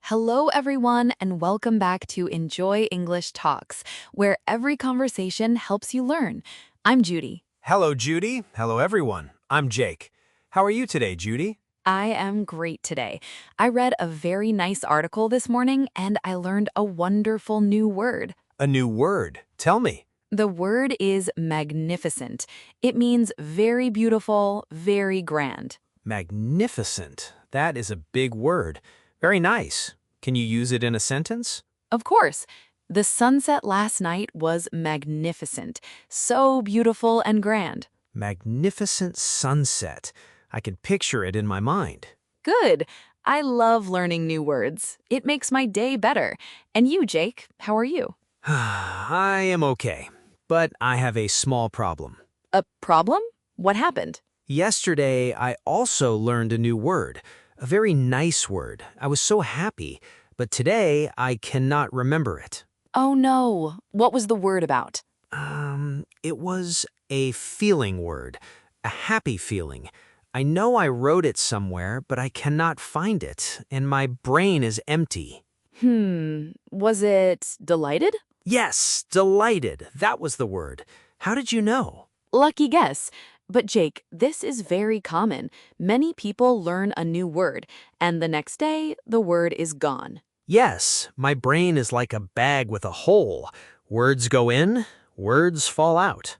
Hello, everyone, and welcome back to Enjoy English Talks, where every conversation helps you learn. I'm Judy. Hello, Judy. Hello, everyone. I'm Jake. How are you today, Judy? I am great today. I read a very nice article this morning, and I learned a wonderful new word. A new word. Tell me. The word is magnificent. It means very beautiful, very grand. Magnificent. That is a big word. Very nice. Can you use it in a sentence? Of course, the sunset last night was magnificent, so beautiful and grand. Magnificent sunset. I can picture it in my mind. Good. I love learning new words. It makes my day better. And you, Jake, how are you? I am okay, but I have a small problem. A problem? What happened? Yesterday, I also learned a new word. A very nice word. I was so happy, but today I cannot remember it. Oh no. What was the word about? It was a feeling word, a happy feeling. I know I wrote it somewhere, but I cannot find it, and my brain is empty. Was it delighted? Yes, delighted. That was the word. How did you know? Lucky guess. But Jake, this is very common. Many people learn a new word, and the next day, the word is gone. Yes, my brain is like a bag with a hole. Words go in, words fall out.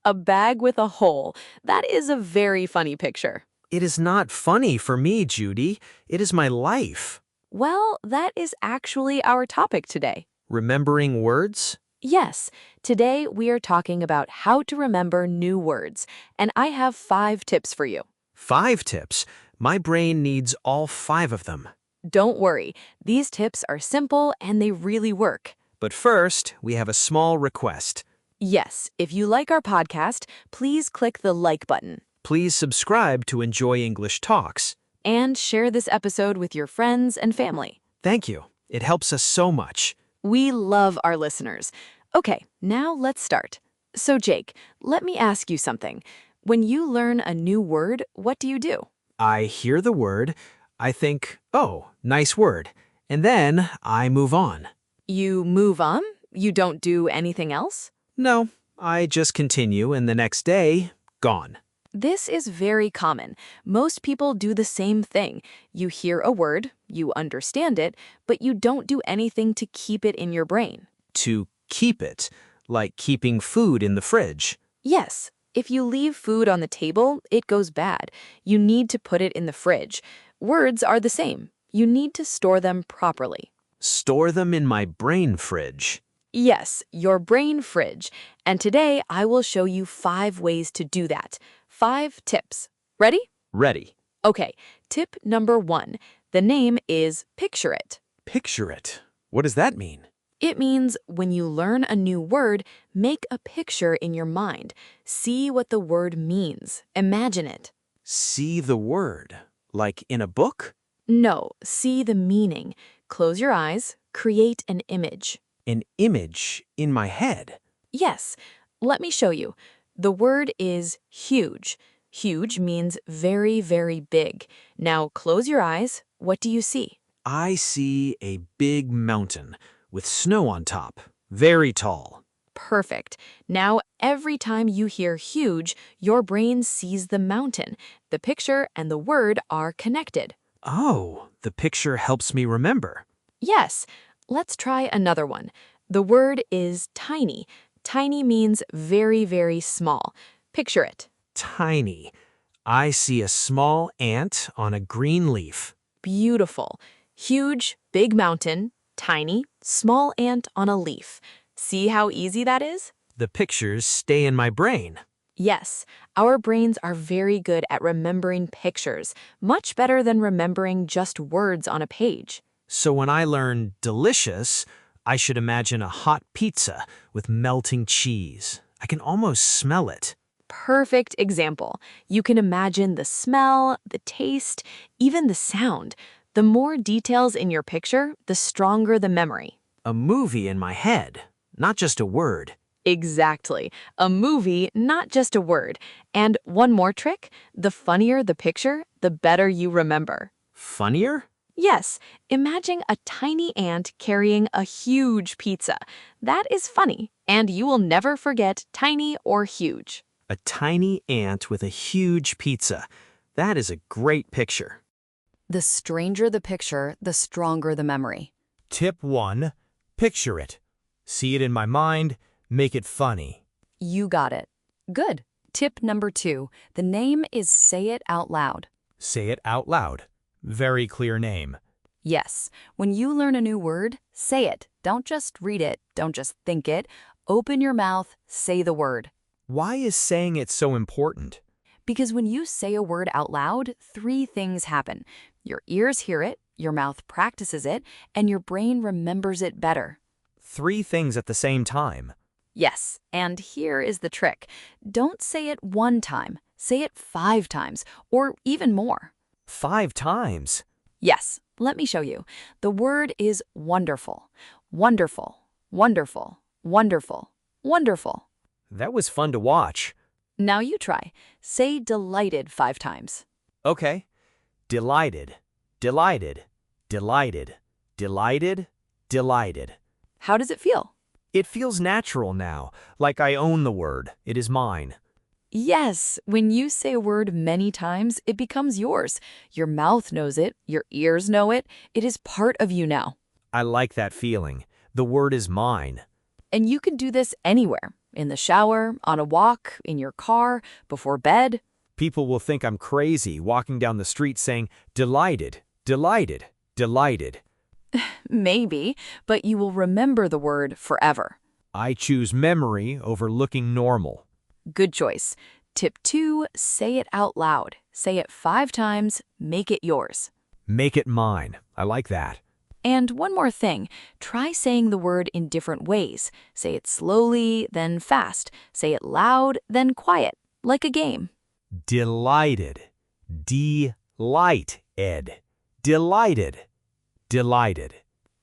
A bag with a hole. That is a very funny picture. It is not funny for me, Judy. It is my life. Well, that is actually our topic today. Remembering words? Yes, today we are talking about how to remember new words, and I have 5 tips for you. 5 tips. My brain needs all 5 of them. Don't worry, these tips are simple and they really work. But first, we have a small request. Yes, if you like our podcast, please click the like button Please subscribe to Enjoy English Talks. and share this episode with your friends and family. Thank you. It helps us so much. We love our listeners. Okay, now let's start. So, Jake, let me ask you something. When you learn a new word, what do you do? I hear the word, I think, oh, nice word, and then I move on. You move on? You don't do anything else? No, I just continue and the next day, gone. This is very common. Most people do the same thing. You hear a word, you understand it, but you don't do anything to keep it in your brain. To keep it, like keeping food in the fridge. Yes, if you leave food on the table, it goes bad. You need to put it in the fridge. Words are the same. You need to store them properly. Store them in my brain fridge. Yes, your brain fridge. And today I will show you 5 ways to do that. 5 tips. Ready? Ready. Okay, tip number 1. The name is picture it. Picture it. What does that mean? It means when you learn a new word, make a picture in your mind. See what the word means. Imagine it. See the word. Like in a book? No, see the meaning. Close your eyes. Create an image. An image in my head. Yes, let me show you. The word is huge. Huge means very, very big. Now close your eyes. What do you see? I see a big mountain with snow on top. Very tall. Perfect. Now, every time you hear huge, your brain sees the mountain. The picture and the word are connected. Oh, the picture helps me remember. Yes. Let's try another one. The word is tiny. Tiny means very, very small. Picture it. Tiny. I see a small ant on a green leaf. Beautiful. Huge, big mountain. Tiny, small ant on a leaf. See how easy that is? The pictures stay in my brain. Yes, our brains are very good at remembering pictures, much better than remembering just words on a page. So when I learn delicious, I should imagine a hot pizza with melting cheese. I can almost smell it. Perfect example. You can imagine the smell, the taste, even the sound. The more details in your picture, the stronger the memory. A movie in my head, not just a word. Exactly. A movie, not just a word. And one more trick, the funnier the picture, the better you remember. Funnier? Yes, imagine a tiny ant carrying a huge pizza. That is funny, and you will never forget tiny or huge. A tiny ant with a huge pizza. That is a great picture. The stranger the picture, the stronger the memory. Tip 1. Picture it. See it in my mind, make it funny. You got it. Good. Tip number 2. The name is say it out loud. Say it out loud. Very clear name. Yes, when you learn a new word, say it. Don't just read it. Don't just think it. Open your mouth, say the word. Why is saying it so important? Because when you say a word out loud, 3 things happen. Your ears hear it, your mouth practices it, and your brain remembers it better. 3 things at the same time. Yes, and here is the trick. Don't say it 1 time. Say it 5 times, or even more. 5 times. Yes, let me show you. The word is wonderful. Wonderful, wonderful, wonderful, wonderful. That was fun to watch. Now you try. Say delighted 5 times. Okay. Delighted, delighted, delighted, delighted, delighted. How does it feel? It feels natural now, like I own the word. It is mine. Yes, when you say a word many times, it becomes yours. Your mouth knows it, your ears know it. It is part of you now. I like that feeling. The word is mine. And you can do this anywhere. In the shower, on a walk, in your car, before bed. People will think I'm crazy walking down the street saying, delighted, delighted, delighted. Maybe, but you will remember the word forever. I choose memory over looking normal. Good choice. Tip 2, say it out loud. Say it 5 times, make it yours. Make it mine. I like that. And one more thing, try saying the word in different ways. Say it slowly, then fast. Say it loud, then quiet, like a game. Delighted. Delight-ed. Delighted. Delighted.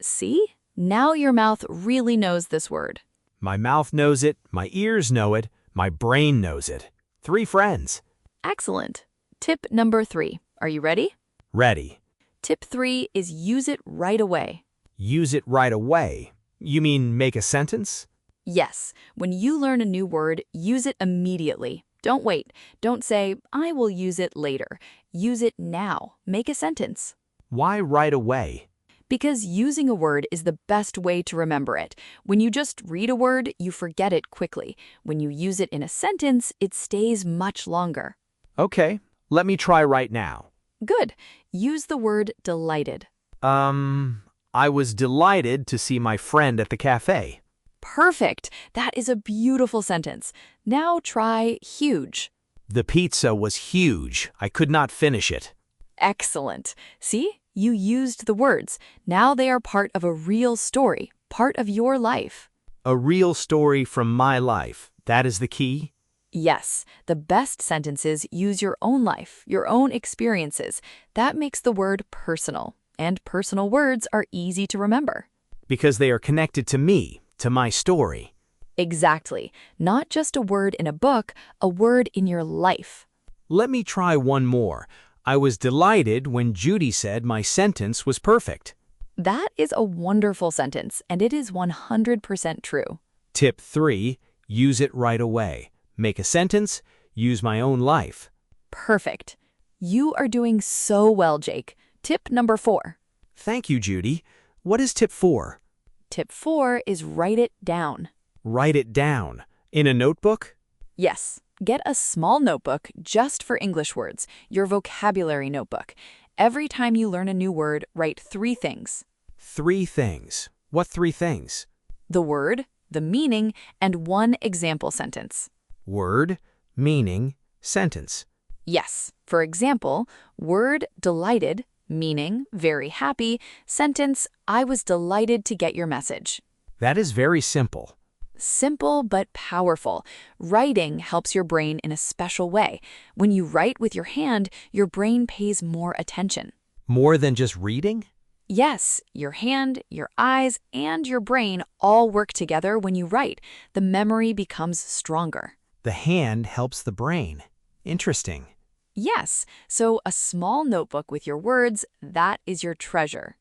See? Now your mouth really knows this word. My mouth knows it, my ears know it, my brain knows it. 3 friends. Excellent. Tip number 3. Are you ready? Ready. Tip 3 is use it right away. Use it right away. You mean make a sentence? Yes, when you learn a new word, use it immediately. Don't wait. Don't say, I will use it later. Use it now. Make a sentence. Why right away? Because using a word is the best way to remember it. When you just read a word, you forget it quickly. When you use it in a sentence, it stays much longer. Okay, let me try right now. Good. Use the word delighted. I was delighted to see my friend at the cafe. Perfect. That is a beautiful sentence. Now try huge. The pizza was huge. I could not finish it. Excellent. See? You used the words. Now they are part of a real story, part of your life. A real story from my life. That is the key? Yes, the best sentences use your own life, your own experiences. That makes the word personal. And personal words are easy to remember. Because they are connected to me, to my story. Exactly. Not just a word in a book, a word in your life. Let me try one more. I was delighted when Judy said my sentence was perfect. That is a wonderful sentence, and it is 100% true. Tip 3, use it right away. Make a sentence, use my own life. Perfect. You are doing so well, Jake. Tip number 4. Thank you, Judy. What is tip 4? Tip 4 is write it down. Write it down. In a notebook? Yes. Get a small notebook just for English words, your vocabulary notebook. Every time you learn a new word, write 3 things. 3 things. What 3 things? The word, the meaning, and 1 example sentence. Word, meaning, sentence. Yes. For example, word delighted, meaning very happy, sentence I was delighted to get your message. That is very simple. Simple but powerful. Writing helps your brain in a special way. When you write with your hand, your brain pays more attention. More than just reading? Yes, your hand, your eyes, and your brain all work together when you write. The memory becomes stronger. The hand helps the brain. Interesting. Yes, so a small notebook with your words, that is your treasure.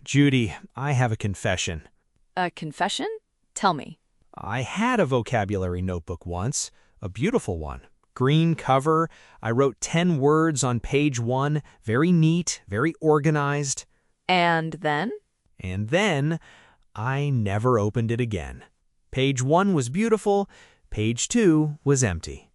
Judy, I have a confession. A confession? Tell me. I had a vocabulary notebook once, a beautiful one. Green cover. I wrote 10 words on page 1, very neat, very organized. And then? And then I never opened it again. Page 1 was beautiful, page 2 was empty.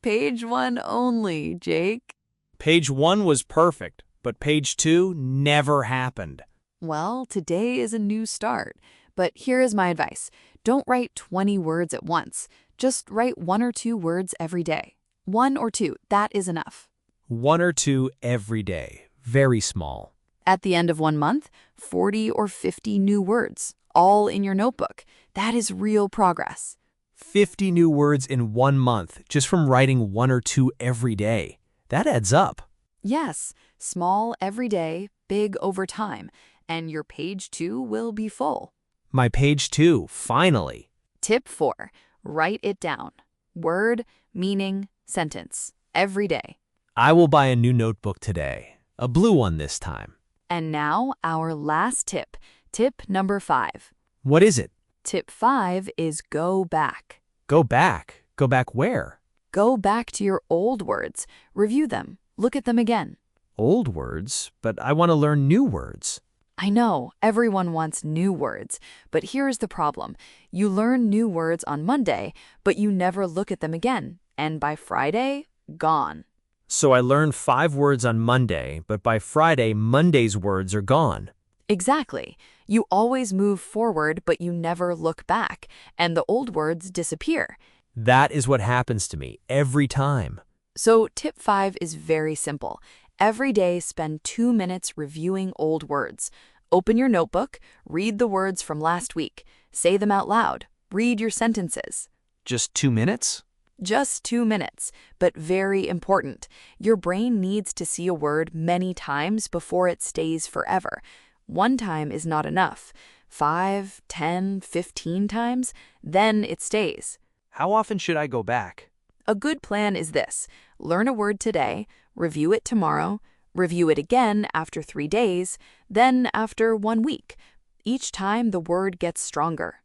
Page 1 only, Jake. Page 1 was perfect, but page 2 never happened. Well, today is a new start. But here is my advice. Don't write 20 words at once. Just write 1 or 2 words every day. 1 or 2, that is enough. 1 or 2 every day. Very small. At the end of 1 month, 40 or 50 new words, all in your notebook. That is real progress. 50 new words in 1 month, just from writing 1 or 2 every day. That adds up. Yes, small every day, big over time, and your page 2 will be full. My page 2, finally. Tip 4, write it down. Word, meaning, sentence, every day. I will buy a new notebook today. A blue one this time. And now our last tip, tip number 5. What is it? Tip 5 is go back. Go back. Go back where? Go back to your old words, review them, look at them again. Old words, but I want to learn new words. I know, everyone wants new words, but here's the problem. You learn new words on Monday, but you never look at them again, and by Friday, gone. So I learned 5 words on Monday, but by Friday, Monday's words are gone. Exactly. You always move forward, but you never look back, and the old words disappear. That is what happens to me every time. So tip 5 is very simple. Every day, spend 2 minutes reviewing old words. Open your notebook, read the words from last week, say them out loud, read your sentences. Just 2 minutes? Just 2 minutes, but very important. Your brain needs to see a word many times before it stays forever. 1 time is not enough. 5, 10, 15 times, then it stays. How often should I go back? A good plan is this. Learn a word today, review it tomorrow, review it again after 3 days, then after 1 week. Each time the word gets stronger.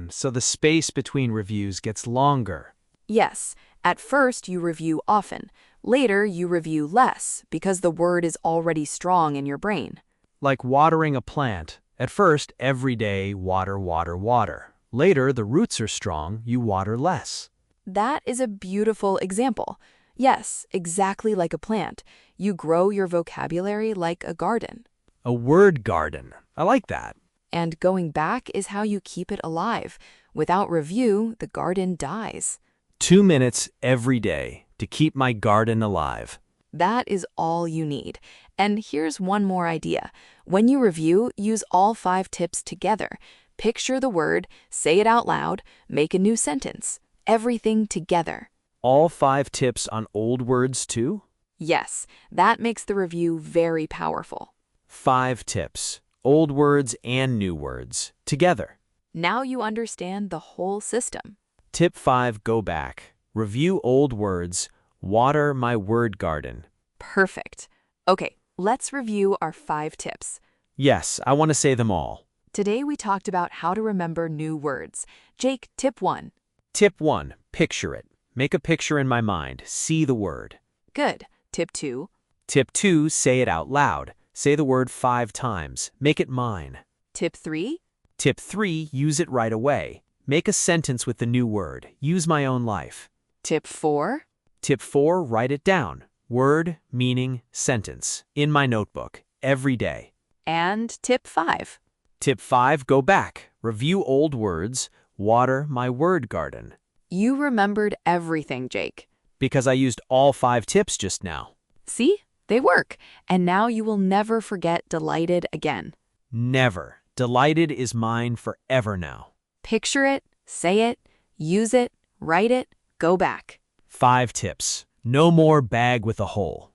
So the space between reviews gets longer. Yes, at first you review often. Later you review less because the word is already strong in your brain. Like watering a plant. At first, every day, water, water, water. Later, the roots are strong, you water less. That is a beautiful example. Yes, exactly like a plant. You grow your vocabulary like a garden. A word garden. I like that. And going back is how you keep it alive. Without review, the garden dies. 2 minutes every day to keep my garden alive. That is all you need. And here's one more idea. When you review, use all 5 tips together. Picture the word, say it out loud, make a new sentence. Everything together. All 5 tips on old words too? Yes, that makes the review very powerful. 5 tips. Old words and new words. Together. Now you understand the whole system. Tip 5, go back. Review old words. Water my word garden. Perfect. Okay, let's review our 5 tips. Yes, I want to say them all. Today we talked about how to remember new words. Jake, tip 1. Tip 1, picture it. Make a picture in my mind. See the word. Good. Tip 2. Tip 2, say it out loud. Say the word 5 times. Make it mine. Tip 3. Tip 3, use it right away. Make a sentence with the new word. Use my own life. Tip 4. Tip 4, write it down. Word, meaning, sentence. In my notebook. Every day. And tip 5. Tip 5, go back. Review old words. Water my word garden. You remembered everything, Jake. Because I used all 5 tips just now. See? They work. And now you will never forget delighted again. Never. Delighted is mine forever now. Picture it, say it, use it, write it, go back. 5 tips. No more bag with a hole.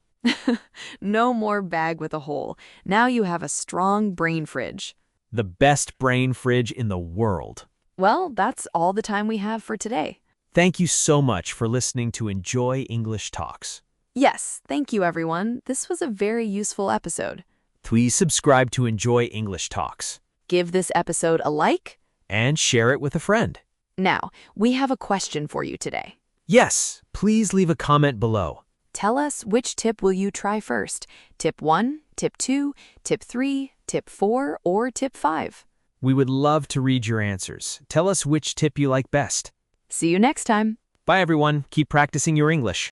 No more bag with a hole. Now you have a strong brain fridge. The best brain fridge in the world. Well, that's all the time we have for today. Thank you so much for listening to Enjoy English Talks. Yes, thank you, everyone. This was a very useful episode. Please subscribe to Enjoy English Talks Give this episode a like. and share it with a friend. Now, we have a question for you today. Yes, please leave a comment below. Tell us, which tip will you try first? Tip 1, tip 2, tip 3, tip 4, or tip 5? We would love to read your answers. Tell us which tip you like best. See you next time. Bye, everyone. Keep practicing your English.